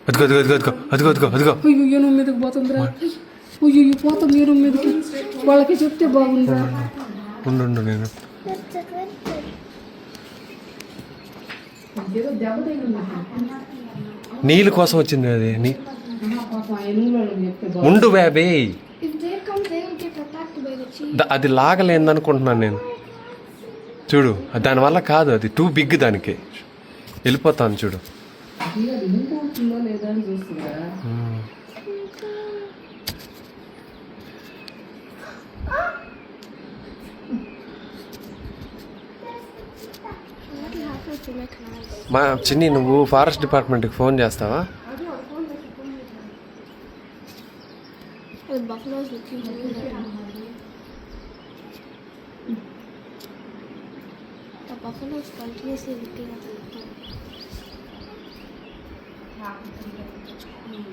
అదిగో అదిగో అదిగో అదిగో అదిగో అదిగో అయ్యో ఏనుగు మీదకి పోతుందిరా. అయ్యో పోతుంది ఏనుగు మీదకి. వాళ్ళకి చెప్తే బాగుందిరా. ఉండు నేను ఏదో దెబ్బ తగిలింది. నీళ్ళ కోసం వచ్చింది అది పాపం ఆ ఏనుగులో చెప్తే బాగుంది. ఉండు బాబే If they come, they will get attacked by the cheetah. అది లాగలేదనుకుంటున్నాను నేను. చూడు దానివల్ల కాదు, అది టూ బిగ్ దానికి. వెళ్ళిపోతాను చూడు. అది మూవ్ అవుతుందో లేదా అని చూస్తుందా. What will happen to make noise? మా చిన్ని నువ్వు ఫారెస్ట్ డిపార్ట్మెంట్కి ఫోన్ చేస్తావా? The buffalo is looking at me. The buffalo is continuously looking at the laptop.